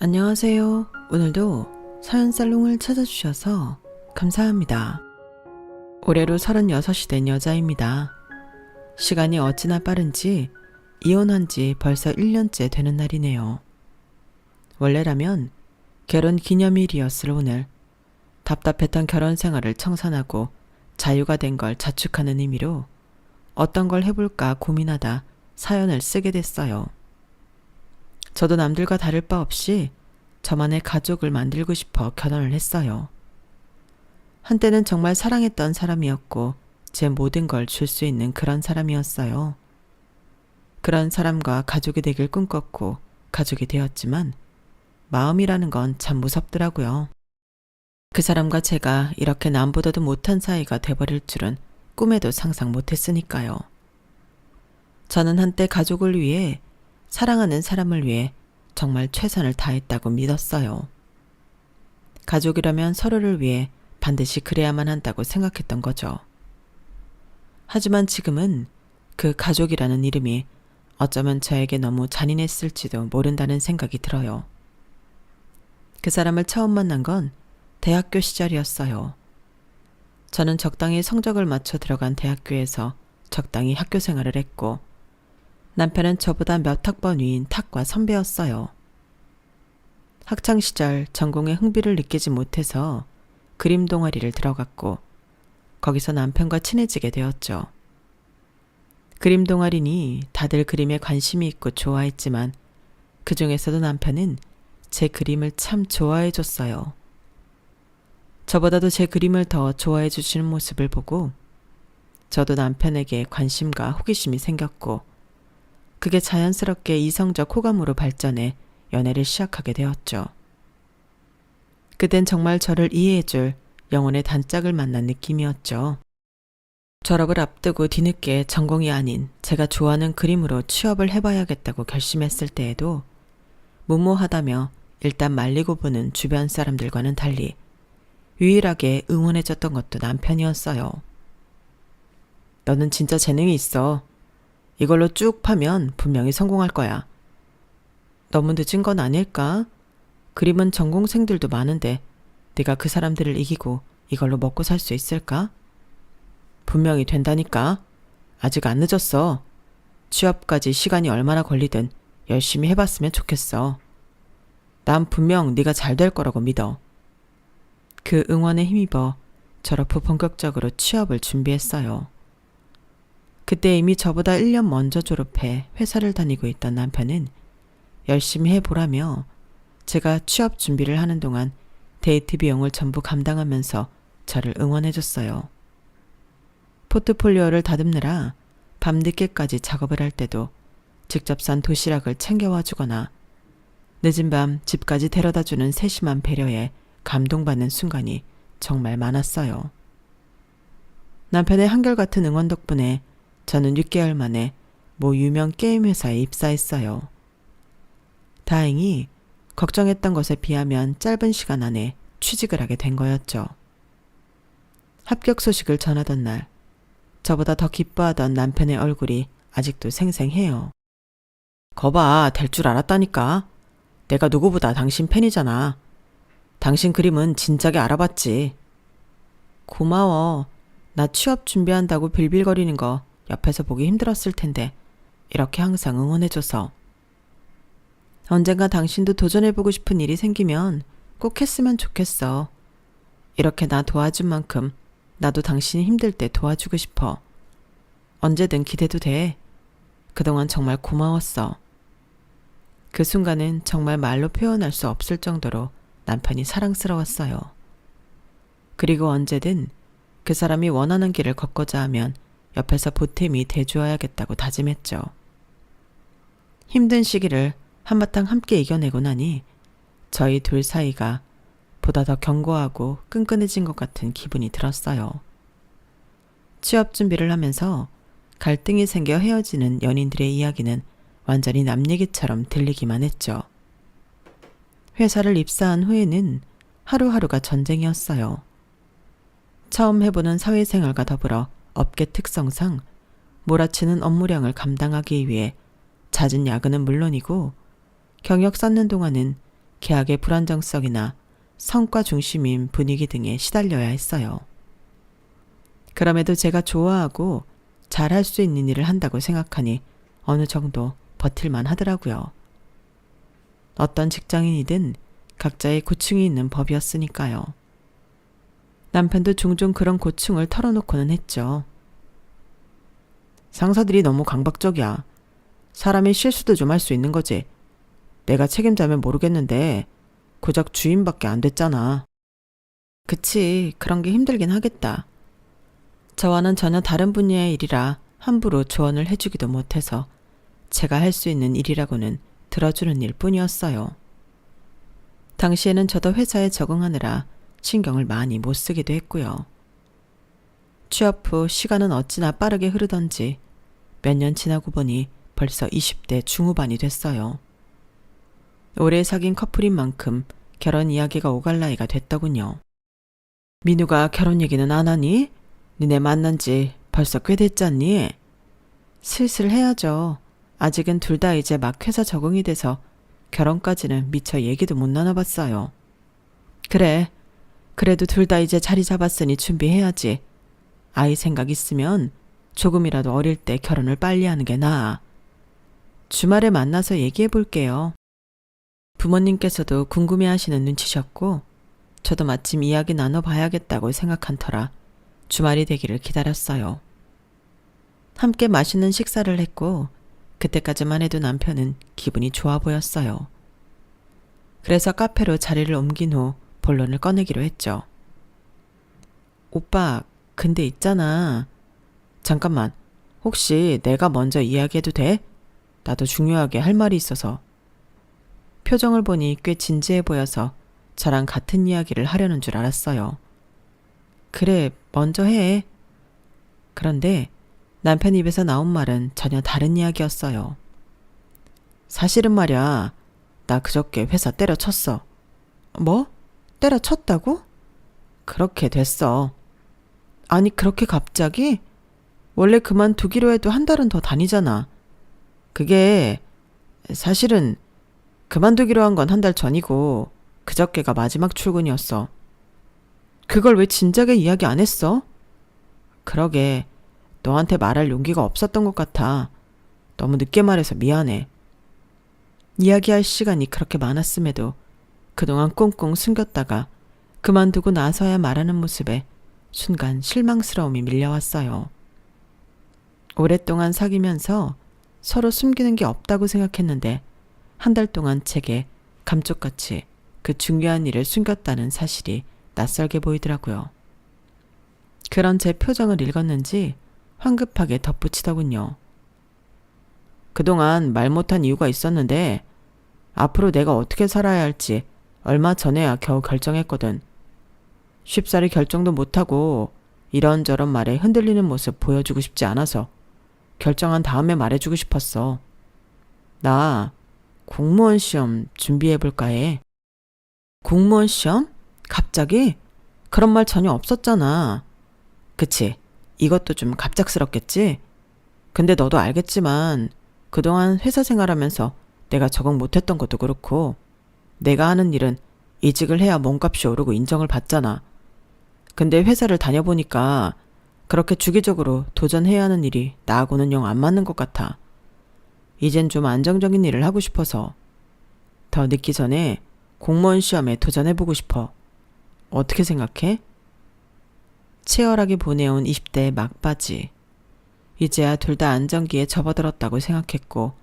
안녕하세요. 오늘도 사연살롱을 찾아주셔서 감사합니다. 올해로 36이 된 여자입니다. 시간이 어찌나 빠른지 이혼한 지 벌써 1년째 되는 날이네요. 원래라면 결혼 기념일이었을 오늘, 답답했던 결혼 생활을 청산하고 자유가 된 걸 자축하는 의미로 어떤 걸 해볼까 고민하다 사연을 쓰게 됐어요. 저도 남들과 다를 바 없이 저만의 가족을 만들고 싶어 결혼을 했어요. 한때는 정말 사랑했던 사람이었고 제 모든 걸 줄 수 있는 그런 사람이었어요. 그런 사람과 가족이 되길 꿈꿨고 가족이 되었지만 마음이라는 건 참 무섭더라고요. 그 사람과 제가 이렇게 남보다도 못한 사이가 돼버릴 줄은 꿈에도 상상 못했으니까요. 저는 한때 가족을 위해, 사랑하는 사람을 위해 정말 최선을 다했다고 믿었어요. 가족이라면 서로를 위해 반드시 그래야만 한다고 생각했던 거죠. 하지만 지금은 그 가족이라는 이름이 어쩌면 저에게 너무 잔인했을지도 모른다는 생각이 들어요. 그 사람을 처음 만난 건 대학교 시절이었어요. 저는 적당히 성적을 맞춰 들어간 대학교에서 적당히 학교 생활을 했고, 남편은 저보다 몇 학번 위인 탁과 선배였어요. 학창시절 전공에 흥미를 느끼지 못해서 그림 동아리를 들어갔고 거기서 남편과 친해지게 되었죠. 그림 동아리니 다들 그림에 관심이 있고 좋아했지만 그 중에서도 남편은 제 그림을 참 좋아해 줬어요. 저보다도 제 그림을 더 좋아해 주시는 모습을 보고 저도 남편에게 관심과 호기심이 생겼고, 그게 자연스럽게 이성적 호감으로 발전해 연애를 시작하게 되었죠. 그땐 정말 저를 이해해줄 영혼의 단짝을 만난 느낌이었죠. 졸업을 앞두고 뒤늦게 전공이 아닌 제가 좋아하는 그림으로 취업을 해봐야겠다고 결심했을 때에도 무모하다며 일단 말리고 보는 주변 사람들과는 달리 유일하게 응원해줬던 것도 남편이었어요. 너는 진짜 재능이 있어. 이걸로 쭉 파면 분명히 성공할 거야. 너무 늦은 건 아닐까? 그림은 전공생들도 많은데 네가 그 사람들을 이기고 이걸로 먹고 살 수 있을까? 분명히 된다니까. 아직 안 늦었어. 취업까지 시간이 얼마나 걸리든 열심히 해봤으면 좋겠어. 난 분명 네가 잘 될 거라고 믿어. 그 응원에 힘입어 졸업 후 본격적으로 취업을 준비했어요. 그때 이미 저보다 1년 먼저 졸업해 회사를 다니고 있던 남편은 열심히 해보라며 제가 취업 준비를 하는 동안 데이트 비용을 전부 감당하면서 저를 응원해줬어요. 포트폴리오를 다듬느라 밤늦게까지 작업을 할 때도 직접 산 도시락을 챙겨와 주거나 늦은 밤 집까지 데려다주는 세심한 배려에 감동받는 순간이 정말 많았어요. 남편의 한결같은 응원 덕분에 저는 6개월 만에 모 유명 게임 회사에 입사했어요. 다행히 걱정했던 것에 비하면 짧은 시간 안에 취직을 하게 된 거였죠. 합격 소식을 전하던 날, 저보다 더 기뻐하던 남편의 얼굴이 아직도 생생해요. 거봐, 될 줄 알았다니까. 내가 누구보다 당신 팬이잖아. 당신 그림은 진작에 알아봤지. 고마워. 나 취업 준비한다고 빌빌거리는 거 옆에서 보기 힘들었을 텐데 이렇게 항상 응원해줘서. 언젠가 당신도 도전해보고 싶은 일이 생기면 꼭 했으면 좋겠어. 이렇게 나 도와준 만큼 나도 당신이 힘들 때 도와주고 싶어. 언제든 기대도 돼. 그동안 정말 고마웠어. 그 순간은 정말 말로 표현할 수 없을 정도로 남편이 사랑스러웠어요. 그리고 언제든 그 사람이 원하는 길을 걷고자 하면 옆에서 보탬이 돼주어야겠다고 다짐했죠. 힘든 시기를 한바탕 함께 이겨내고 나니 저희 둘 사이가 보다 더 견고하고 끈끈해진 것 같은 기분이 들었어요. 취업 준비를 하면서 갈등이 생겨 헤어지는 연인들의 이야기는 완전히 남 얘기처럼 들리기만 했죠. 회사를 입사한 후에는 하루하루가 전쟁이었어요. 처음 해보는 사회생활과 더불어 업계 특성상 몰아치는 업무량을 감당하기 위해 잦은 야근은 물론이고 경력 쌓는 동안은 계약의 불안정성이나 성과 중심인 분위기 등에 시달려야 했어요. 그럼에도 제가 좋아하고 잘할 수 있는 일을 한다고 생각하니 어느 정도 버틸만 하더라고요. 어떤 직장인이든 각자의 고충이 있는 법이었으니까요. 남편도 종종 그런 고충을 털어놓고는 했죠. 상사들이 너무 강박적이야. 사람이 실수도 좀 할 수 있는 거지. 내가 책임자면 모르겠는데 고작 주인밖에 안 됐잖아. 그치, 그런 게 힘들긴 하겠다. 저와는 전혀 다른 분야의 일이라 함부로 조언을 해주기도 못해서 제가 할 수 있는 일이라고는 들어주는 일 뿐이었어요. 당시에는 저도 회사에 적응하느라 신경을 많이 못 쓰기도 했고요. 취업 후 시간은 어찌나 빠르게 흐르던지 몇 년 지나고 보니 벌써 20대 중후반이 됐어요. 오래 사귄 커플인 만큼 결혼 이야기가 오갈 나이가 됐더군요. 민우가 결혼 얘기는 안 하니? 니네 만난 지 벌써 꽤 됐잖니? 슬슬 해야죠. 아직은 둘 다 이제 막 회사 적응이 돼서 결혼까지는 미처 얘기도 못 나눠봤어요. 그래. 그래도 둘 다 이제 자리 잡았으니 준비해야지. 아이 생각 있으면 조금이라도 어릴 때 결혼을 빨리 하는 게 나아. 주말에 만나서 얘기해 볼게요. 부모님께서도 궁금해하시는 눈치셨고 저도 마침 이야기 나눠봐야겠다고 생각한 터라 주말이 되기를 기다렸어요. 함께 맛있는 식사를 했고 그때까지만 해도 남편은 기분이 좋아 보였어요. 그래서 카페로 자리를 옮긴 후 본론을 꺼내기로 했죠. 오빠, 근데 있잖아. 잠깐만, 혹시 내가 먼저 이야기해도 돼? 나도 중요하게 할 말이 있어서. 표정을 보니 꽤 진지해 보여서 저랑 같은 이야기를 하려는 줄 알았어요. 그래, 먼저 해. 그런데 남편 입에서 나온 말은 전혀 다른 이야기였어요. 사실은 말이야, 나 그저께 회사 때려쳤어. 뭐? 때려쳤다고? 그렇게 됐어. 아니, 그렇게 갑자기? 원래 그만두기로 해도 한 달은 더 다니잖아. 그게 사실은 그만두기로 한 건 한 달 전이고 그저께가 마지막 출근이었어. 그걸 왜 진작에 이야기 안 했어? 그러게, 너한테 말할 용기가 없었던 것 같아. 너무 늦게 말해서 미안해. 이야기할 시간이 그렇게 많았음에도 그동안 꽁꽁 숨겼다가 그만두고 나서야 말하는 모습에 순간 실망스러움이 밀려왔어요. 오랫동안 사귀면서 서로 숨기는 게 없다고 생각했는데 한 달 동안 제게 감쪽같이 그 중요한 일을 숨겼다는 사실이 낯설게 보이더라고요. 그런 제 표정을 읽었는지 황급하게 덧붙이더군요. 그동안 말 못한 이유가 있었는데 앞으로 내가 어떻게 살아야 할지 얼마 전에야 겨우 결정했거든. 쉽사리 결정도 못하고 이런저런 말에 흔들리는 모습 보여주고 싶지 않아서 결정한 다음에 말해주고 싶었어. 나 공무원 시험 준비해볼까 해. 공무원 시험? 갑자기? 그런 말 전혀 없었잖아. 그치? 이것도 좀 갑작스럽겠지? 근데 너도 알겠지만 그동안 회사 생활하면서 내가 적응 못했던 것도 그렇고 내가 하는 일은 이직을 해야 몸값이 오르고 인정을 받잖아. 근데 회사를 다녀보니까 그렇게 주기적으로 도전해야 하는 일이 나하고는 영 안 맞는 것 같아. 이젠 좀 안정적인 일을 하고 싶어서 더 늦기 전에 공무원 시험에 도전해보고 싶어. 어떻게 생각해? 치열하게 보내온 20대의 막바지. 이제야 둘 다 안정기에 접어들었다고 생각했고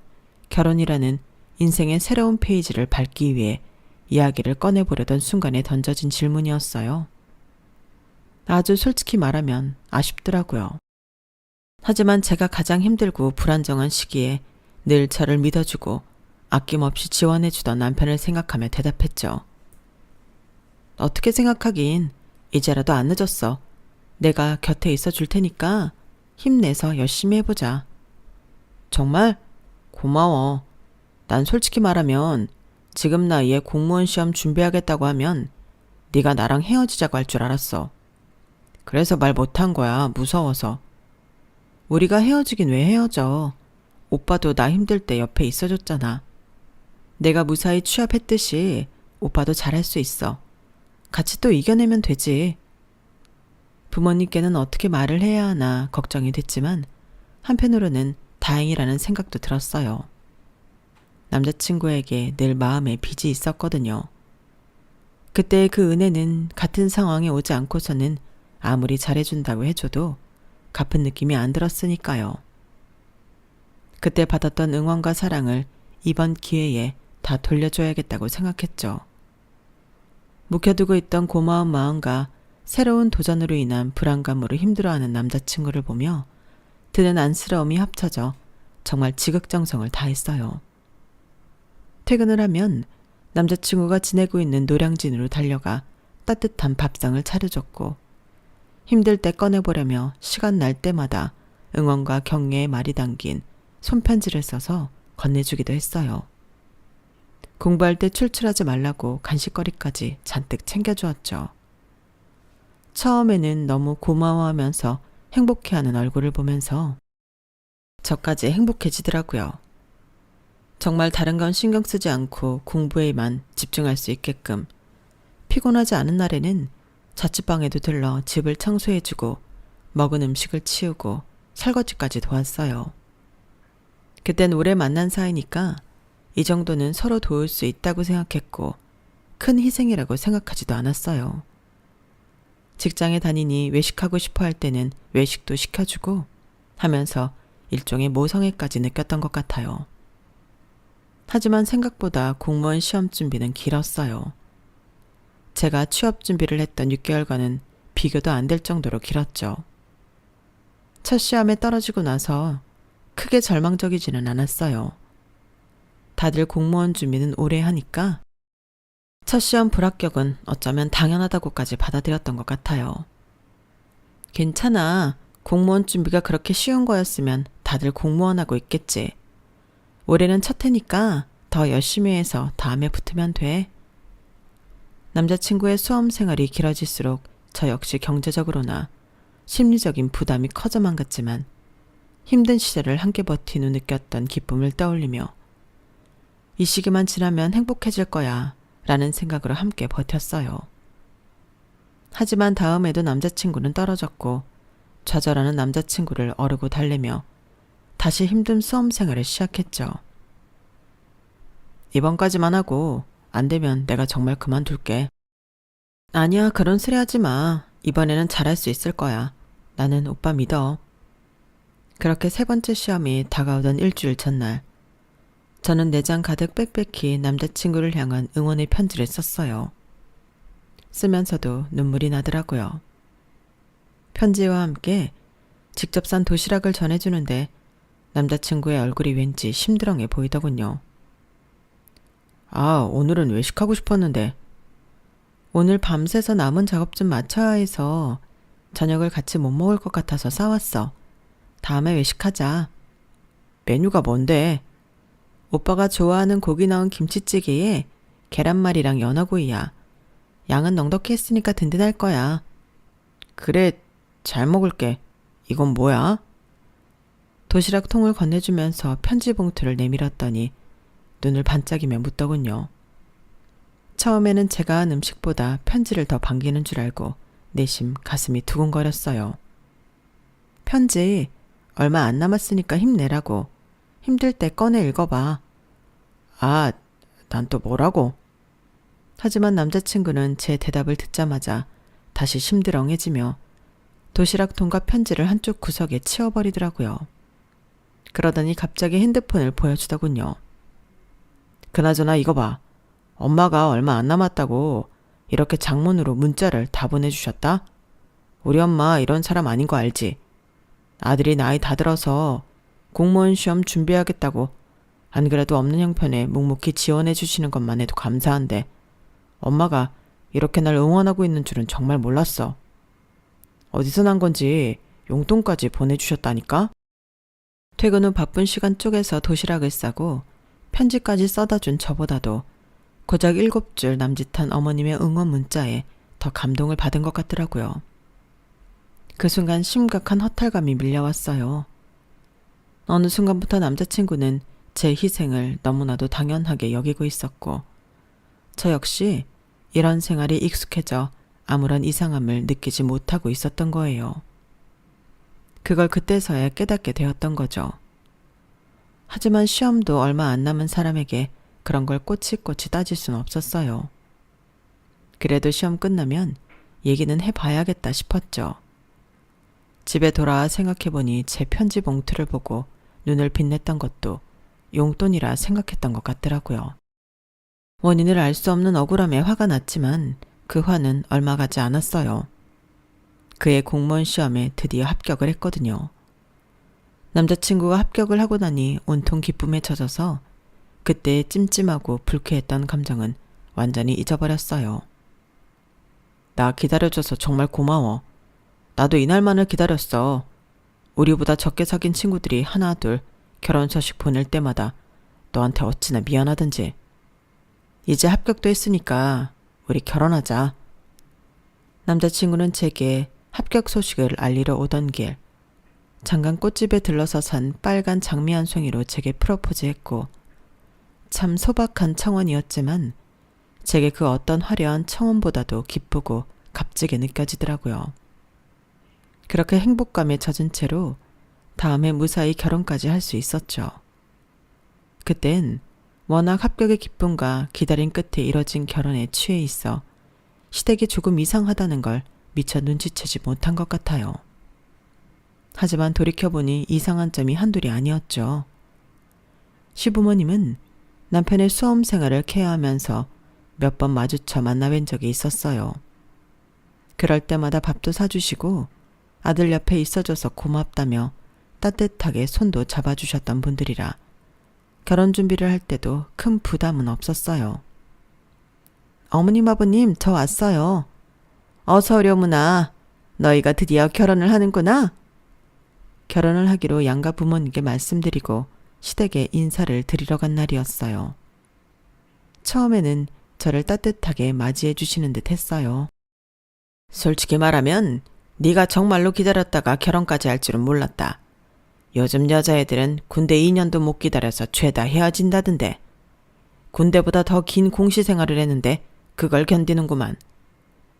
결혼이라는 인생의 새로운 페이지를 밟기 위해 이야기를 꺼내보려던 순간에 던져진 질문이었어요. 아주 솔직히 말하면 아쉽더라고요. 하지만 제가 가장 힘들고 불안정한 시기에 늘 저를 믿어주고 아낌없이 지원해주던 남편을 생각하며 대답했죠. 어떻게 생각하긴 이제라도 안 늦었어. 내가 곁에 있어 줄 테니까 힘내서 열심히 해보자. 정말? 고마워. 난 솔직히 말하면 지금 나이에 공무원 시험 준비하겠다고 하면 네가 나랑 헤어지자고 할 줄 알았어. 그래서 말 못한 거야. 무서워서. 우리가 헤어지긴 왜 헤어져. 오빠도 나 힘들 때 옆에 있어줬잖아. 내가 무사히 취업했듯이 오빠도 잘할 수 있어. 같이 또 이겨내면 되지. 부모님께는 어떻게 말을 해야 하나 걱정이 됐지만 한편으로는 다행이라는 생각도 들었어요. 남자친구에게 늘 마음에 빚이 있었거든요. 그때의 그 은혜는 같은 상황에 오지 않고서는 아무리 잘해준다고 해줘도 갚은 느낌이 안 들었으니까요. 그때 받았던 응원과 사랑을 이번 기회에 다 돌려줘야겠다고 생각했죠. 묵혀두고 있던 고마운 마음과 새로운 도전으로 인한 불안감으로 힘들어하는 남자친구를 보며 드는 안쓰러움이 합쳐져 정말 지극정성을 다했어요. 퇴근을 하면 남자친구가 지내고 있는 노량진으로 달려가 따뜻한 밥상을 차려줬고 힘들 때 꺼내보려며 시간 날 때마다 응원과 격려의 말이 담긴 손편지를 써서 건네주기도 했어요. 공부할 때 출출하지 말라고 간식거리까지 잔뜩 챙겨주었죠. 처음에는 너무 고마워하면서 행복해하는 얼굴을 보면서 저까지 행복해지더라고요. 정말 다른 건 신경 쓰지 않고 공부에만 집중할 수 있게끔 피곤하지 않은 날에는 자취방에도 들러 집을 청소해주고 먹은 음식을 치우고 설거지까지 도왔어요. 그땐 오래 만난 사이니까 이 정도는 서로 도울 수 있다고 생각했고 큰 희생이라고 생각하지도 않았어요. 직장에 다니니 외식하고 싶어 할 때는 외식도 시켜주고 하면서 일종의 모성애까지 느꼈던 것 같아요. 하지만 생각보다 공무원 시험 준비는 길었어요. 제가 취업 준비를 했던 6개월과는 비교도 안 될 정도로 길었죠. 첫 시험에 떨어지고 나서 크게 절망적이지는 않았어요. 다들 공무원 준비는 오래 하니까 첫 시험 불합격은 어쩌면 당연하다고까지 받아들였던 것 같아요. 괜찮아. 공무원 준비가 그렇게 쉬운 거였으면 다들 공무원하고 있겠지. 올해는 첫 해니까 더 열심히 해서 다음에 붙으면 돼. 남자친구의 수험 생활이 길어질수록 저 역시 경제적으로나 심리적인 부담이 커져만 갔지만 힘든 시절을 함께 버틴 후 느꼈던 기쁨을 떠올리며 이 시기만 지나면 행복해질 거야 라는 생각으로 함께 버텼어요. 하지만 다음에도 남자친구는 떨어졌고 좌절하는 남자친구를 어르고 달래며 다시 힘든 수험 생활을 시작했죠. 이번까지만 하고 안 되면 내가 정말 그만둘게. 아니야, 그런 소리 하지 마. 이번에는 잘할 수 있을 거야. 나는 오빠 믿어. 그렇게 세 번째 시험이 다가오던 일주일 전날 저는 내장 가득 빽빽히 남자친구를 향한 응원의 편지를 썼어요. 쓰면서도 눈물이 나더라고요. 편지와 함께 직접 산 도시락을 전해주는데 남자친구의 얼굴이 왠지 심드렁해 보이더군요. 아, 오늘은 외식하고 싶었는데. 오늘 밤새서 남은 작업 좀 마쳐야 해서 저녁을 같이 못 먹을 것 같아서 싸왔어. 다음에 외식하자. 메뉴가 뭔데? 오빠가 좋아하는 고기 넣은 김치찌개에 계란말이랑 연어구이야. 양은 넉넉히 했으니까 든든할 거야. 그래, 잘 먹을게. 이건 뭐야? 도시락 통을 건네주면서 편지 봉투를 내밀었더니 눈을 반짝이며 묻더군요. 처음에는 제가 한 음식보다 편지를 더 반기는 줄 알고 내심 가슴이 두근거렸어요. 편지 얼마 안 남았으니까 힘내라고. 힘들 때 꺼내 읽어봐. 아, 난 또 뭐라고? 하지만 남자친구는 제 대답을 듣자마자 다시 심드렁해지며 도시락 통과 편지를 한쪽 구석에 치워버리더라고요. 그러더니 갑자기 핸드폰을 보여주더군요. 그나저나 이거 봐. 엄마가 얼마 안 남았다고 이렇게 장문으로 문자를 다 보내주셨다? 우리 엄마 이런 사람 아닌 거 알지? 아들이 나이 다 들어서 공무원 시험 준비하겠다고 안 그래도 없는 형편에 묵묵히 지원해 주시는 것만 해도 감사한데 엄마가 이렇게 날 응원하고 있는 줄은 정말 몰랐어. 어디서 난 건지 용돈까지 보내주셨다니까? 퇴근 후 바쁜 시간 쪼개서 도시락을 싸고 편지까지 써다준 저보다도 고작 7줄 남짓한 어머님의 응원 문자에 더 감동을 받은 것 같더라고요. 그 순간 심각한 허탈감이 밀려왔어요. 어느 순간부터 남자친구는 제 희생을 너무나도 당연하게 여기고 있었고 저 역시 이런 생활이 익숙해져 아무런 이상함을 느끼지 못하고 있었던 거예요. 그걸 그때서야 깨닫게 되었던 거죠. 하지만 시험도 얼마 안 남은 사람에게 그런 걸 꼬치꼬치 따질 순 없었어요. 그래도 시험 끝나면 얘기는 해봐야겠다 싶었죠. 집에 돌아와 생각해보니 제 편지 봉투를 보고 눈을 빛냈던 것도 용돈이라 생각했던 것 같더라고요. 원인을 알 수 없는 억울함에 화가 났지만 그 화는 얼마 가지 않았어요. 그의 공무원 시험에 드디어 합격을 했거든요. 남자친구가 합격을 하고 나니 온통 기쁨에 젖어서 그때의 찜찜하고 불쾌했던 감정은 완전히 잊어버렸어요. 나 기다려줘서 정말 고마워. 나도 이날만을 기다렸어. 우리보다 적게 사귄 친구들이 하나 둘 결혼 소식 보낼 때마다 너한테 어찌나 미안하던지. 이제 합격도 했으니까 우리 결혼하자. 남자친구는 제게 합격 소식을 알리러 오던 길 잠깐 꽃집에 들러서 산 빨간 장미 한 송이로 제게 프로포즈했고 참 소박한 청혼이었지만 제게 그 어떤 화려한 청혼보다도 기쁘고 값지게 느껴지더라고요. 그렇게 행복감에 젖은 채로 다음해 무사히 결혼까지 할 수 있었죠. 그땐 워낙 합격의 기쁨과 기다림 끝에 이뤄진 결혼에 취해 있어 시댁이 조금 이상하다는 걸 미처 눈치채지 못한 것 같아요. 하지만 돌이켜보니 이상한 점이 한둘이 아니었죠. 시부모님은 남편의 수험 생활을 케어하면서 몇 번 마주쳐 만나뵌 적이 있었어요. 그럴 때마다 밥도 사주시고 아들 옆에 있어줘서 고맙다며 따뜻하게 손도 잡아주셨던 분들이라 결혼 준비를 할 때도 큰 부담은 없었어요. 어머님 아버님 저 왔어요. 어서 오려무나. 너희가 드디어 결혼을 하는구나. 결혼을 하기로 양가 부모님께 말씀드리고 시댁에 인사를 드리러 간 날이었어요. 처음에는 저를 따뜻하게 맞이해 주시는 듯 했어요. 솔직히 말하면 네가 정말로 기다렸다가 결혼까지 할 줄은 몰랐다. 요즘 여자애들은 군대 2년도 못 기다려서 죄다 헤어진다던데. 군대보다 더 긴 공시 생활을 했는데 그걸 견디는구만.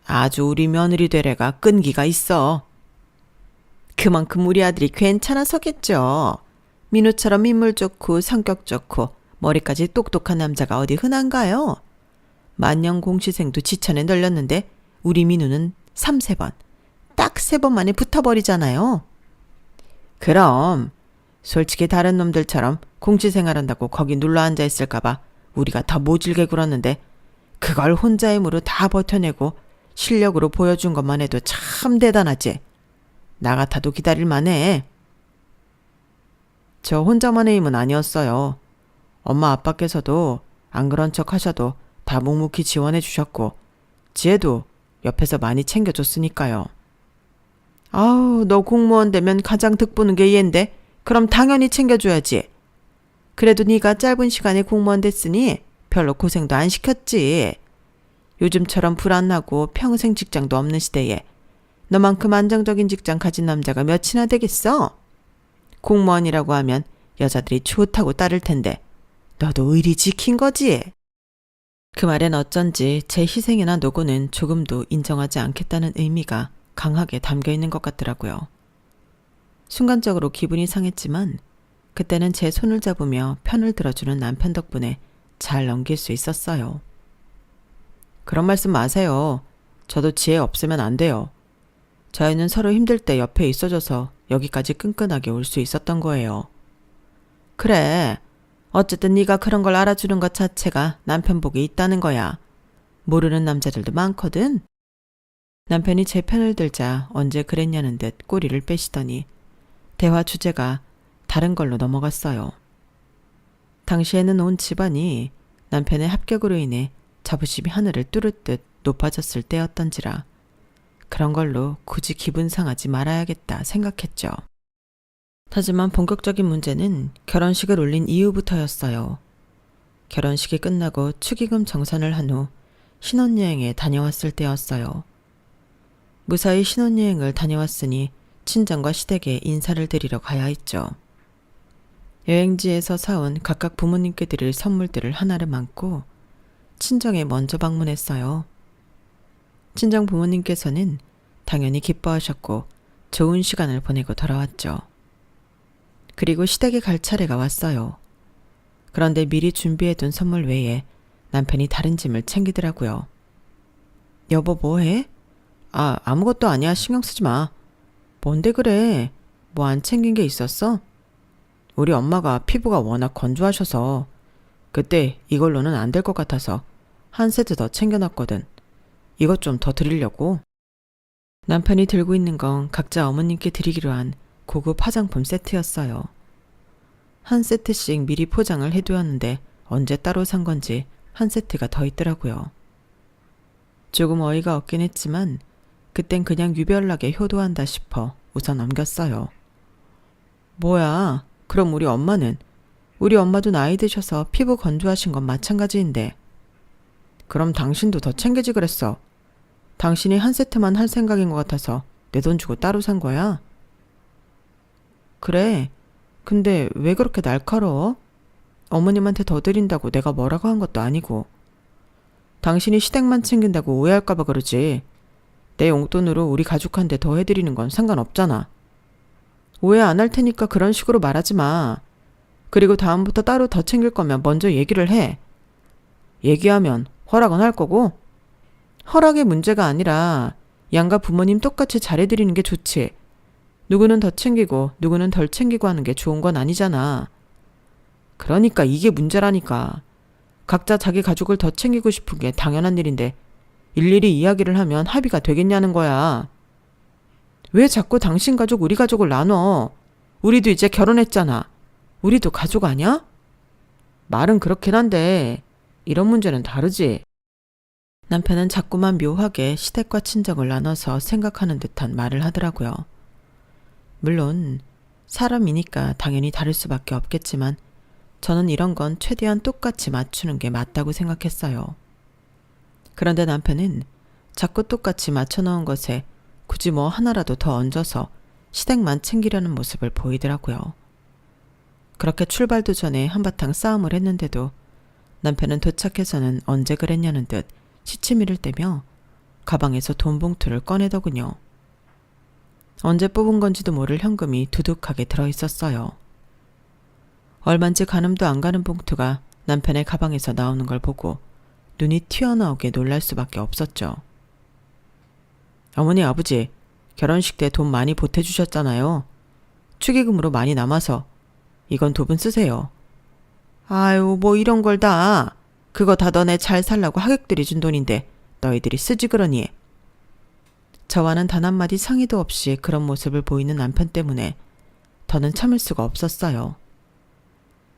아주 우리 며느리 되래가 끈기가 있어. 그만큼 우리 아들이 괜찮아서겠죠. 민우처럼 인물 좋고 성격 좋고 머리까지 똑똑한 남자가 어디 흔한가요? 만년 공시생도 지천에 널렸는데 우리 민우는 3-4번, 딱 3번 만에 붙어버리잖아요. 그럼 솔직히 다른 놈들처럼 공시생활한다고 거기 눌러앉아 있을까봐 우리가 더 모질게 굴었는데 그걸 혼자 힘으로 다 버텨내고 실력으로 보여준 것만 해도 참 대단하지. 나 같아도 기다릴 만해. 저 혼자만의 힘은 아니었어요. 엄마 아빠께서도 안 그런 척 하셔도 다 묵묵히 지원해 주셨고 지혜도 옆에서 많이 챙겨줬으니까요. 아우, 너 공무원 되면 가장 득보는 게 얘인데 그럼 당연히 챙겨줘야지. 그래도 네가 짧은 시간에 공무원 됐으니 별로 고생도 안 시켰지. 요즘처럼 불안하고 평생 직장도 없는 시대에 너만큼 안정적인 직장 가진 남자가 몇이나 되겠어? 공무원이라고 하면 여자들이 좋다고 따를 텐데 너도 의리 지킨 거지? 그 말엔 어쩐지 제 희생이나 노고는 조금도 인정하지 않겠다는 의미가 강하게 담겨 있는 것 같더라고요. 순간적으로 기분이 상했지만 그때는 제 손을 잡으며 편을 들어주는 남편 덕분에 잘 넘길 수 있었어요. 그런 말씀 마세요. 저도 지혜 없으면 안 돼요. 저희는 서로 힘들 때 옆에 있어줘서 여기까지 끈끈하게 올 수 있었던 거예요. 그래. 어쨌든 네가 그런 걸 알아주는 것 자체가 남편 복이 있다는 거야. 모르는 남자들도 많거든. 남편이 제 편을 들자 언제 그랬냐는 듯 꼬리를 빼시더니 대화 주제가 다른 걸로 넘어갔어요. 당시에는 온 집안이 남편의 합격으로 인해 자부심이 하늘을 뚫을 듯 높아졌을 때였던지라 그런 걸로 굳이 기분 상하지 말아야겠다 생각했죠. 하지만 본격적인 문제는 결혼식을 올린 이후부터였어요. 결혼식이 끝나고 축의금 정산을 한 후 신혼여행에 다녀왔을 때였어요. 무사히 신혼여행을 다녀왔으니 친정과 시댁에 인사를 드리러 가야 했죠. 여행지에서 사온 각각 부모님께 드릴 선물들을 하나를 안고 친정에 먼저 방문했어요. 친정 부모님께서는 당연히 기뻐하셨고 좋은 시간을 보내고 돌아왔죠. 그리고 시댁에 갈 차례가 왔어요. 그런데 미리 준비해둔 선물 외에 남편이 다른 짐을 챙기더라고요. 여보 뭐해? 아무것도 아니야. 신경 쓰지 마. 뭔데 그래? 뭐 안 챙긴 게 있었어? 우리 엄마가 피부가 워낙 건조하셔서 그때 이걸로는 안 될 것 같아서 한 세트 더 챙겨놨거든. 이것 좀 더 드리려고. 남편이 들고 있는 건 각자 어머님께 드리기로 한 고급 화장품 세트였어요. 한 세트씩 미리 포장을 해두었는데 언제 따로 산 건지 한 세트가 더 있더라고요. 조금 어이가 없긴 했지만 그땐 그냥 유별나게 효도한다 싶어 우선 넘겼어요. 뭐야, 그럼 우리 엄마는? 우리 엄마도 나이 드셔서 피부 건조하신 건 마찬가지인데. 그럼 당신도 더 챙기지 그랬어. 당신이 한 세트만 할 생각인 것 같아서 내 돈 주고 따로 산 거야? 그래, 근데 왜 그렇게 날카로워? 어머님한테 더 드린다고 내가 뭐라고 한 것도 아니고. 당신이 시댁만 챙긴다고 오해할까봐 그러지. 내 용돈으로 우리 가족한테 더 해드리는 건 상관없잖아. 오해 안 할 테니까 그런 식으로 말하지 마. 그리고 다음부터 따로 더 챙길 거면 먼저 얘기를 해. 얘기하면 허락은 할 거고. 허락의 문제가 아니라 양가 부모님 똑같이 잘해드리는 게 좋지. 누구는 더 챙기고 누구는 덜 챙기고 하는 게 좋은 건 아니잖아. 그러니까 이게 문제라니까. 각자 자기 가족을 더 챙기고 싶은 게 당연한 일인데 일일이 이야기를 하면 합의가 되겠냐는 거야. 왜 자꾸 당신 가족 우리 가족을 나눠? 우리도 이제 결혼했잖아. 우리도 가족 아니야? 말은 그렇긴 한데 이런 문제는 다르지. 남편은 자꾸만 묘하게 시댁과 친정을 나눠서 생각하는 듯한 말을 하더라고요. 물론 사람이니까 당연히 다를 수밖에 없겠지만 저는 이런 건 최대한 똑같이 맞추는 게 맞다고 생각했어요. 그런데 남편은 자꾸 똑같이 맞춰놓은 것에 굳이 뭐 하나라도 더 얹어서 시댁만 챙기려는 모습을 보이더라고요. 그렇게 출발도 전에 한바탕 싸움을 했는데도 남편은 도착해서는 언제 그랬냐는 듯 시치미를 떼며 가방에서 돈 봉투를 꺼내더군요. 언제 뽑은 건지도 모를 현금이 두둑하게 들어있었어요. 얼만지 가늠도 안 가는 봉투가 남편의 가방에서 나오는 걸 보고 눈이 튀어나오게 놀랄 수밖에 없었죠. 어머니 아버지 결혼식 때 돈 많이 보태주셨잖아요. 축의금으로 많이 남아서 이건 두 분 쓰세요. 아유 뭐 이런 걸 다. 그거 다 너네 잘 살라고 하객들이 준 돈인데 너희들이 쓰지 그러니. 저와는 단 한마디 상의도 없이 그런 모습을 보이는 남편 때문에 더는 참을 수가 없었어요.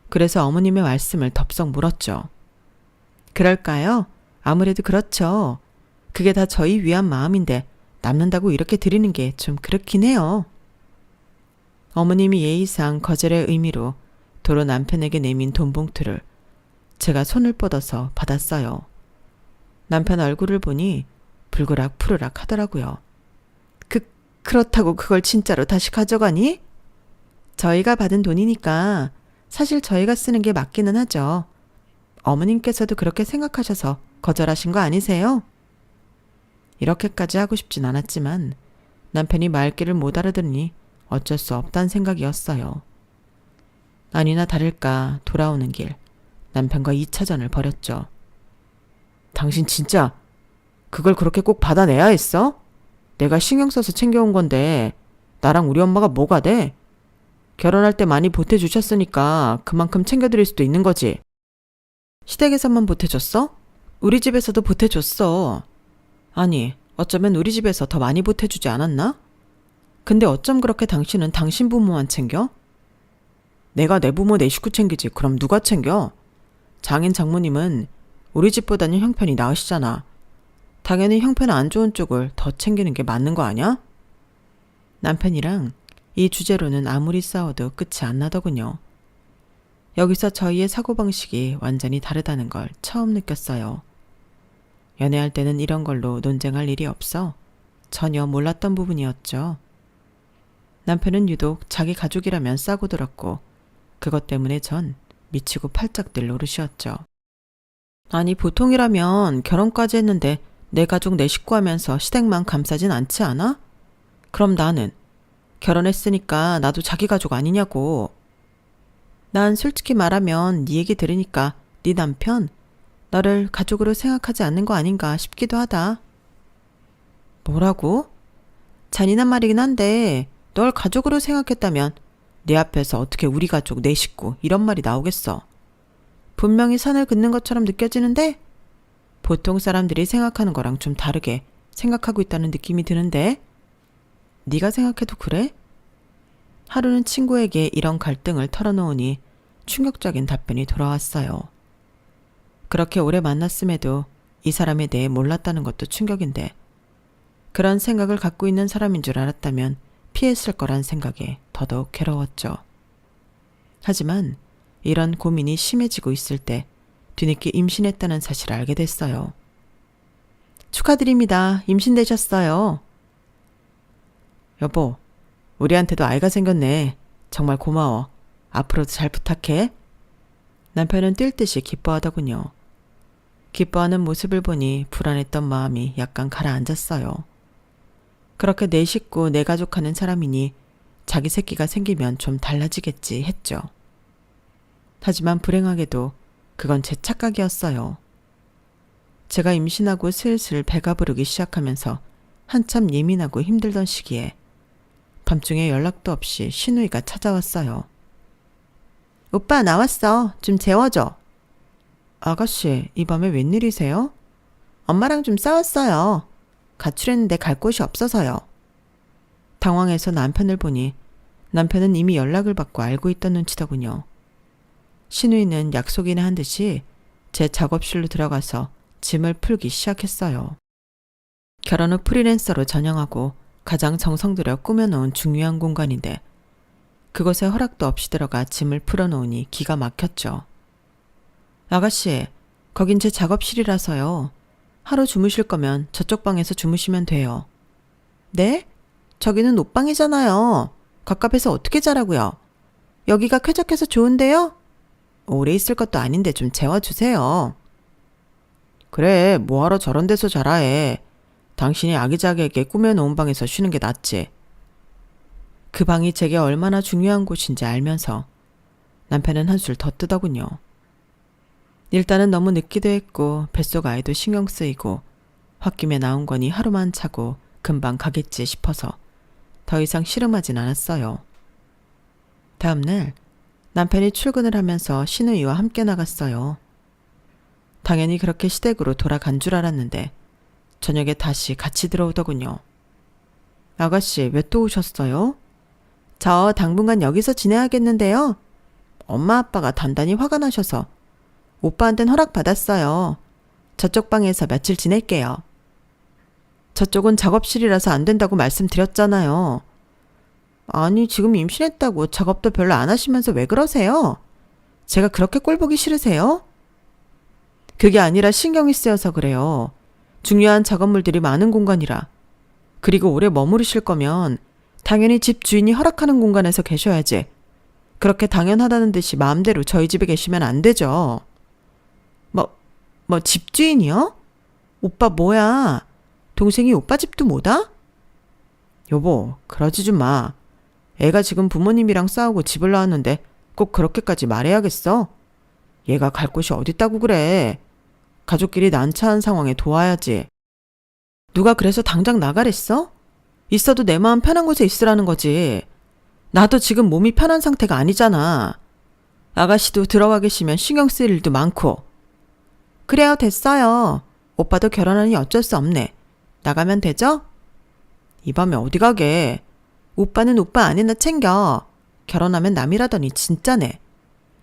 그래서 어머님의 말씀을 덥석 물었죠. 그럴까요? 아무래도 그렇죠. 그게 다 저희 위한 마음인데 남는다고 이렇게 드리는 게 좀 그렇긴 해요. 어머님이 예의상 거절의 의미로 도로 남편에게 내민 돈 봉투를 제가 손을 뻗어서 받았어요. 남편 얼굴을 보니 불그락 푸르락 하더라고요. 그렇다고 그걸 진짜로 다시 가져가니? 저희가 받은 돈이니까 사실 저희가 쓰는 게 맞기는 하죠. 어머님께서도 그렇게 생각하셔서 거절하신 거 아니세요? 이렇게까지 하고 싶진 않았지만 남편이 말귀를 못 알아들으니 어쩔 수 없다는 생각이었어요. 아니나 다를까 돌아오는 길 남편과 2차전을 벌였죠. 당신 진짜 그걸 그렇게 꼭 받아내야 했어? 내가 신경 써서 챙겨온 건데 나랑 우리 엄마가 뭐가 돼? 결혼할 때 많이 보태주셨으니까 그만큼 챙겨드릴 수도 있는 거지. 시댁에서만 보태줬어? 우리 집에서도 보태줬어. 아니, 어쩌면 우리 집에서 더 많이 보태주지 않았나? 근데 어쩜 그렇게 당신은 당신 부모만 챙겨? 내가 내 부모 내 식구 챙기지 그럼 누가 챙겨? 장인 장모님은 우리 집보다는 형편이 나으시잖아. 당연히 형편 안 좋은 쪽을 더 챙기는 게 맞는 거 아니야? 남편이랑 이 주제로는 아무리 싸워도 끝이 안 나더군요. 여기서 저희의 사고방식이 완전히 다르다는 걸 처음 느꼈어요. 연애할 때는 이런 걸로 논쟁할 일이 없어 전혀 몰랐던 부분이었죠. 남편은 유독 자기 가족이라면 싸고 들었고 그것 때문에 전 미치고 팔짝 뛸 노릇이었죠. 아니, 보통이라면 결혼까지 했는데 내 가족 내 식구 하면서 시댁만 감싸진 않지 않아? 그럼 나는 결혼했으니까 나도 자기 가족 아니냐고. 난 솔직히 말하면 네 얘기 들으니까 네 남편 너를 가족으로 생각하지 않는 거 아닌가 싶기도 하다. 뭐라고? 잔인한 말이긴 한데 널 가족으로 생각했다면 내 앞에서 어떻게 우리 가족 내 식구 이런 말이 나오겠어. 분명히 선을 긋는 것처럼 느껴지는데 보통 사람들이 생각하는 거랑 좀 다르게 생각하고 있다는 느낌이 드는데 네가 생각해도 그래? 하루는 친구에게 이런 갈등을 털어놓으니 충격적인 답변이 돌아왔어요. 그렇게 오래 만났음에도 이 사람에 대해 몰랐다는 것도 충격인데 그런 생각을 갖고 있는 사람인 줄 알았다면 피했을 거란 생각에 더더욱 괴로웠죠. 하지만 이런 고민이 심해지고 있을 때 뒤늦게 임신했다는 사실을 알게 됐어요. 축하드립니다. 임신되셨어요. 여보, 우리한테도 아이가 생겼네. 정말 고마워. 앞으로도 잘 부탁해. 남편은 뛸 듯이 기뻐하더군요. 기뻐하는 모습을 보니 불안했던 마음이 약간 가라앉았어요. 그렇게 내 식구, 내 가족 하는 사람이니 자기 새끼가 생기면 좀 달라지겠지 했죠. 하지만 불행하게도 그건 제 착각이었어요. 제가 임신하고 슬슬 배가 부르기 시작하면서 한참 예민하고 힘들던 시기에 밤중에 연락도 없이 신우이가 찾아왔어요. 오빠 나왔어. 좀 재워줘. 아가씨, 이 밤에 웬일이세요? 엄마랑 좀 싸웠어요. 가출했는데 갈 곳이 없어서요. 당황해서 남편을 보니 남편은 이미 연락을 받고 알고 있던 눈치더군요. 신우이는 약속이나 한 듯이 제 작업실로 들어가서 짐을 풀기 시작했어요. 결혼 후 프리랜서로 전향하고 가장 정성 들여 꾸며놓은 중요한 공간인데 그곳에 허락도 없이 들어가 짐을 풀어놓으니 기가 막혔죠. 아가씨, 거긴 제 작업실이라서요. 하루 주무실 거면 저쪽 방에서 주무시면 돼요. 네? 저기는 옷방이잖아요. 갑갑해서 어떻게 자라고요? 여기가 쾌적해서 좋은데요? 오래 있을 것도 아닌데 좀 재워주세요. 그래, 뭐하러 저런 데서 자라 해. 당신이 아기자기하게 꾸며놓은 방에서 쉬는 게 낫지. 그 방이 제게 얼마나 중요한 곳인지 알면서 남편은 한술 더 뜨더군요. 일단은 너무 늦기도 했고 뱃속 아이도 신경 쓰이고 홧김에 나온 거니 하루만 자고 금방 가겠지 싶어서 더 이상 씨름하진 않았어요. 다음날 남편이 출근을 하면서 신우이와 함께 나갔어요. 당연히 그렇게 시댁으로 돌아간 줄 알았는데 저녁에 다시 같이 들어오더군요. 아가씨, 왜 또 오셨어요? 저 당분간 여기서 지내야겠는데요. 엄마 아빠가 단단히 화가 나셔서 오빠한텐 허락받았어요. 저쪽 방에서 며칠 지낼게요. 저쪽은 작업실이라서 안 된다고 말씀드렸잖아요. 아니, 지금 임신했다고 작업도 별로 안 하시면서 왜 그러세요? 제가 그렇게 꼴 보기 싫으세요? 그게 아니라 신경이 쓰여서 그래요. 중요한 작업물들이 많은 공간이라. 그리고 오래 머무르실 거면 당연히 집 주인이 허락하는 공간에서 계셔야지. 그렇게 당연하다는 듯이 마음대로 저희 집에 계시면 안 되죠. 집주인이요? 오빠 뭐야? 동생이 오빠 집도 못 와? 여보, 그러지 좀 마. 애가 지금 부모님이랑 싸우고 집을 나왔는데 꼭 그렇게까지 말해야겠어? 얘가 갈 곳이 어딨다고 그래. 가족끼리 난처한 상황에 도와야지. 누가 그래서 당장 나가랬어? 있어도 내 마음 편한 곳에 있으라는 거지. 나도 지금 몸이 편한 상태가 아니잖아. 아가씨도 들어와 계시면 신경 쓰일 일도 많고. 그래요, 됐어요. 오빠도 결혼하니 어쩔 수 없네. 나가면 되죠? 이 밤에 어디 가게? 오빠는 오빠 아내나 챙겨. 결혼하면 남이라더니 진짜네.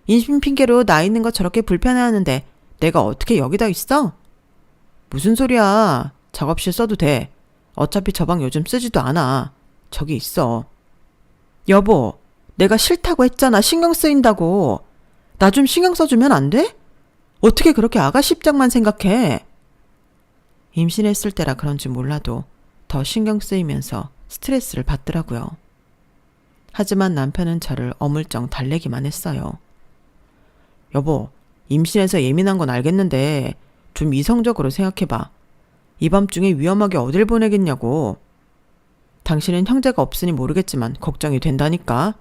임신 핑계로 나 있는 거 저렇게 불편해하는데 내가 어떻게 여기다 있어? 무슨 소리야. 작업실 써도 돼. 어차피 저 방 요즘 쓰지도 않아. 저기 있어. 여보, 내가 싫다고 했잖아. 신경 쓰인다고. 나 좀 신경 써주면 안 돼? 어떻게 그렇게 아가씨 입장만 생각해? 임신했을 때라 그런지 몰라도 더 신경 쓰이면서 스트레스를 받더라고요. 하지만 남편은 저를 어물쩡 달래기만 했어요. 여보, 임신해서 예민한 건 알겠는데 좀 이성적으로 생각해봐. 이 밤중에 위험하게 어딜 보내겠냐고. 당신은 형제가 없으니 모르겠지만 걱정이 된다니까.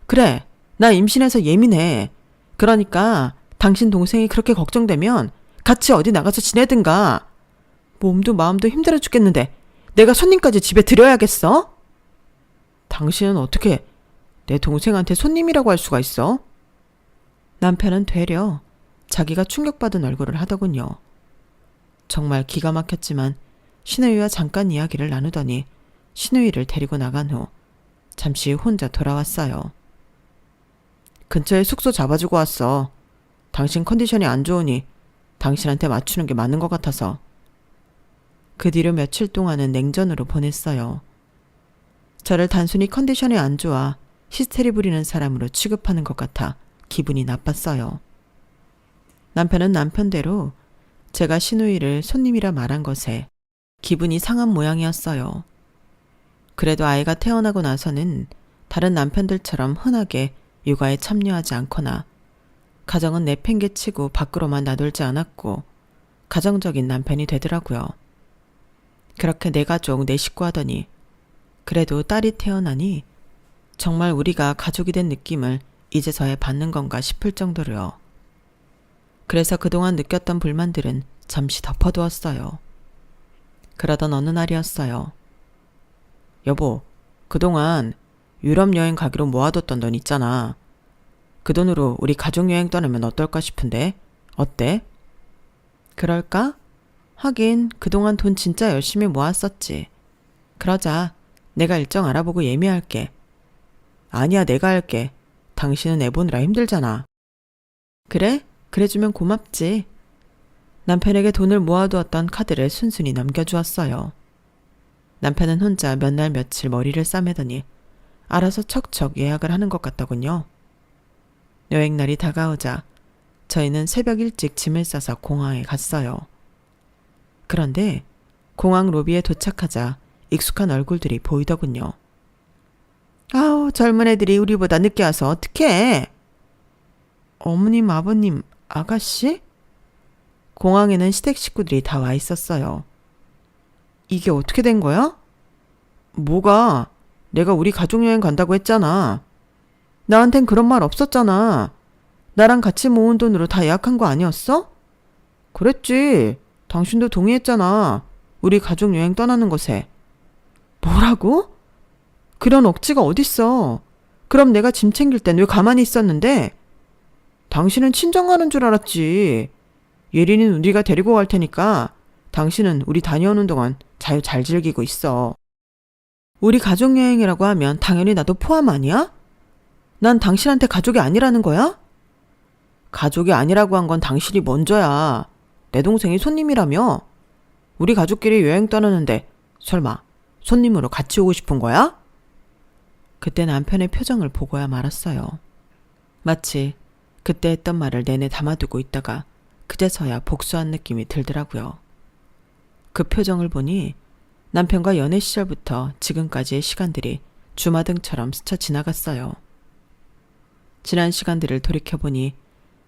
그래, 나 임신해서 예민해. 그러니까 당신 동생이 그렇게 걱정되면 같이 어디 나가서 지내든가. 몸도 마음도 힘들어 죽겠는데 내가 손님까지 집에 들여야겠어? 당신은 어떻게 내 동생한테 손님이라고 할 수가 있어? 남편은 되려 자기가 충격받은 얼굴을 하더군요. 정말 기가 막혔지만 신우이와 잠깐 이야기를 나누더니 신우이를 데리고 나간 후 잠시 혼자 돌아왔어요. 근처에 숙소 잡아주고 왔어. 당신 컨디션이 안 좋으니 당신한테 맞추는 게 맞는 것 같아서. 그 뒤로 며칠 동안은 냉전으로 보냈어요. 저를 단순히 컨디션이 안 좋아 히스테리 부리는 사람으로 취급하는 것 같아 기분이 나빴어요. 남편은 남편대로 제가 신우이를 손님이라 말한 것에 기분이 상한 모양이었어요. 그래도 아이가 태어나고 나서는 다른 남편들처럼 흔하게 육아에 참여하지 않거나 가정은 내팽개치고 밖으로만 나돌지 않았고 가정적인 남편이 되더라고요. 그렇게 내 가족 내 식구 하더니 그래도 딸이 태어나니 정말 우리가 가족이 된 느낌을 이제서야 받는 건가 싶을 정도로요. 그래서 그동안 느꼈던 불만들은 잠시 덮어두었어요. 그러던 어느 날이었어요. 여보, 그동안 유럽 여행 가기로 모아뒀던 돈 있잖아. 그 돈으로 우리 가족여행 떠나면 어떨까 싶은데 어때? 그럴까? 하긴 그동안 돈 진짜 열심히 모았었지. 그러자. 내가 일정 알아보고 예매할게. 아니야, 내가 할게. 당신은 애 보느라 힘들잖아. 그래? 그래주면 고맙지. 남편에게 돈을 모아두었던 카드를 순순히 넘겨주었어요. 남편은 혼자 몇 날 며칠 머리를 싸매더니 알아서 척척 예약을 하는 것 같더군요. 여행날이 다가오자 저희는 새벽 일찍 짐을 싸서 공항에 갔어요. 그런데 공항 로비에 도착하자 익숙한 얼굴들이 보이더군요. 아우, 젊은 애들이 우리보다 늦게 와서 어떡해. 어머님, 아버님, 아가씨? 공항에는 시댁 식구들이 다 와 있었어요. 이게 어떻게 된 거야? 뭐가? 내가 우리 가족여행 간다고 했잖아. 나한텐 그런 말 없었잖아. 나랑 같이 모은 돈으로 다 예약한 거 아니었어? 그랬지. 당신도 동의했잖아. 우리 가족여행 떠나는 것에. 뭐라고? 그런 억지가 어딨어. 그럼 내가 짐 챙길 땐 왜 가만히 있었는데? 당신은 친정 가는 줄 알았지. 예린이는 우리가 데리고 갈 테니까 당신은 우리 다녀오는 동안 자유 잘 즐기고 있어. 우리 가족여행이라고 하면 당연히 나도 포함 아니야? 난 당신한테 가족이 아니라는 거야? 가족이 아니라고 한 건 당신이 먼저야. 내 동생이 손님이라며? 우리 가족끼리 여행 떠나는데 설마 손님으로 같이 오고 싶은 거야? 그때 남편의 표정을 보고야 말았어요. 마치 그때 했던 말을 내내 담아두고 있다가 그제서야 복수한 느낌이 들더라고요. 그 표정을 보니 남편과 연애 시절부터 지금까지의 시간들이 주마등처럼 스쳐 지나갔어요. 지난 시간들을 돌이켜보니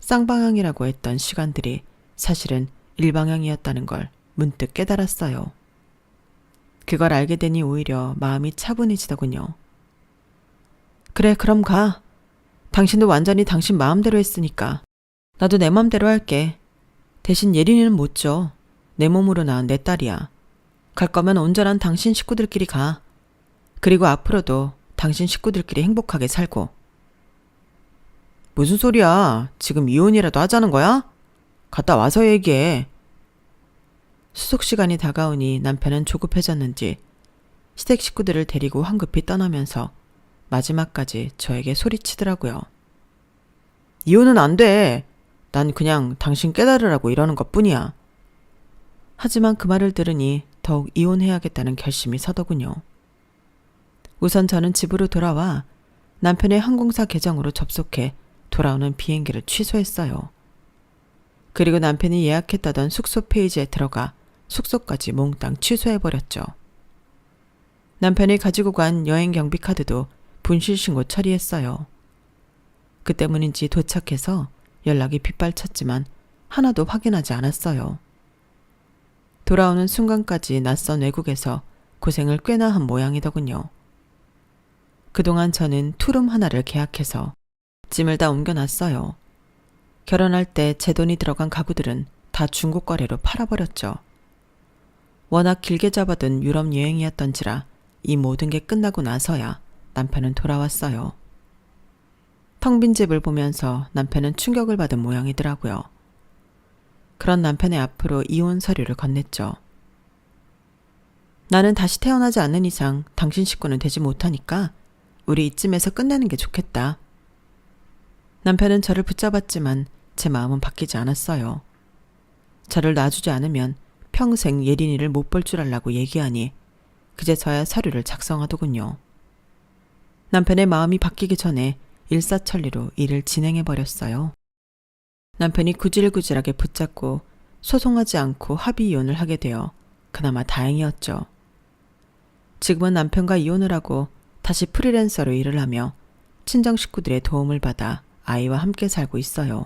쌍방향이라고 했던 시간들이 사실은 일방향이었다는 걸 문득 깨달았어요. 그걸 알게 되니 오히려 마음이 차분해지더군요. 그래, 그럼 가. 당신도 완전히 당신 마음대로 했으니까. 나도 내 맘대로 할게. 대신 예린이는 못 줘. 내 몸으로 낳은 내 딸이야. 갈 거면 온전한 당신 식구들끼리 가. 그리고 앞으로도 당신 식구들끼리 행복하게 살고. 무슨 소리야? 지금 이혼이라도 하자는 거야? 갔다 와서 얘기해. 수속 시간이 다가오니 남편은 조급해졌는지 시댁 식구들을 데리고 황급히 떠나면서 마지막까지 저에게 소리치더라고요. 이혼은 안 돼. 난 그냥 당신 깨달으라고 이러는 것뿐이야. 하지만 그 말을 들으니 더욱 이혼해야겠다는 결심이 서더군요. 우선 저는 집으로 돌아와 남편의 항공사 계정으로 접속해 돌아오는 비행기를 취소했어요. 그리고 남편이 예약했다던 숙소 페이지에 들어가 숙소까지 몽땅 취소해버렸죠. 남편이 가지고 간 여행 경비 카드도 분실신고 처리했어요. 그 때문인지 도착해서 연락이 빗발쳤지만 하나도 확인하지 않았어요. 돌아오는 순간까지 낯선 외국에서 고생을 꽤나 한 모양이더군요. 그동안 저는 투룸 하나를 계약해서 짐을 다 옮겨놨어요. 결혼할 때 제 돈이 들어간 가구들은 다 중고 거래로 팔아버렸죠. 워낙 길게 잡아둔 유럽 여행이었던지라 이 모든 게 끝나고 나서야 남편은 돌아왔어요. 텅 빈 집을 보면서 남편은 충격을 받은 모양이더라고요. 그런 남편의 앞으로 이혼 서류를 건넸죠. 나는 다시 태어나지 않는 이상 당신 식구는 되지 못하니까 우리 이쯤에서 끝내는 게 좋겠다. 남편은 저를 붙잡았지만 제 마음은 바뀌지 않았어요. 저를 놔주지 않으면 평생 예린이를 못 볼 줄 알라고 얘기하니 그제서야 서류를 작성하더군요. 남편의 마음이 바뀌기 전에 일사천리로 일을 진행해버렸어요. 남편이 구질구질하게 붙잡고 소송하지 않고 합의 이혼을 하게 되어 그나마 다행이었죠. 지금은 남편과 이혼을 하고 다시 프리랜서로 일을 하며 친정 식구들의 도움을 받아 아이와 함께 살고 있어요.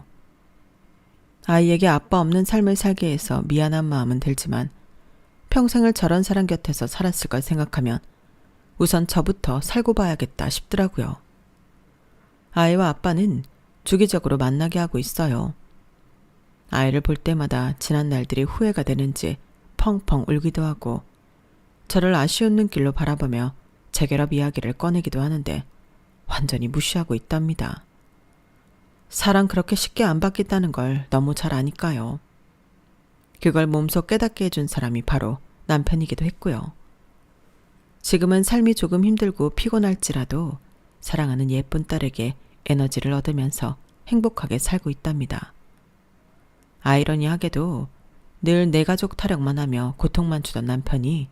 아이에게 아빠 없는 삶을 살게 해서 미안한 마음은 들지만 평생을 저런 사람 곁에서 살았을 걸 생각하면 우선 저부터 살고 봐야겠다 싶더라고요. 아이와 아빠는 주기적으로 만나게 하고 있어요. 아이를 볼 때마다 지난 날들이 후회가 되는지 펑펑 울기도 하고 저를 아쉬운 눈길로 바라보며 재결합 이야기를 꺼내기도 하는데 완전히 무시하고 있답니다. 사랑 그렇게 쉽게 안 바뀌었다는 걸 너무 잘 아니까요. 그걸 몸소 깨닫게 해준 사람이 바로 남편이기도 했고요. 지금은 삶이 조금 힘들고 피곤할지라도 사랑하는 예쁜 딸에게 에너지를 얻으면서 행복하게 살고 있답니다. 아이러니하게도 늘 내 가족 타령만 하며 고통만 주던 남편이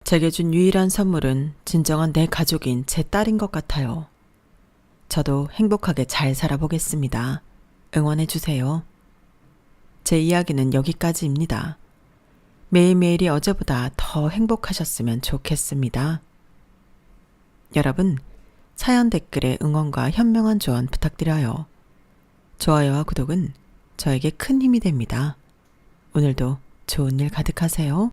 제게 준 유일한 선물은 진정한 내 가족인 제 딸인 것 같아요. 저도 행복하게 잘 살아보겠습니다. 응원해주세요. 제 이야기는 여기까지입니다. 매일매일이 어제보다 더 행복하셨으면 좋겠습니다. 여러분, 사연 댓글에 응원과 현명한 조언 부탁드려요. 좋아요와 구독은 저에게 큰 힘이 됩니다. 오늘도 좋은 일 가득하세요.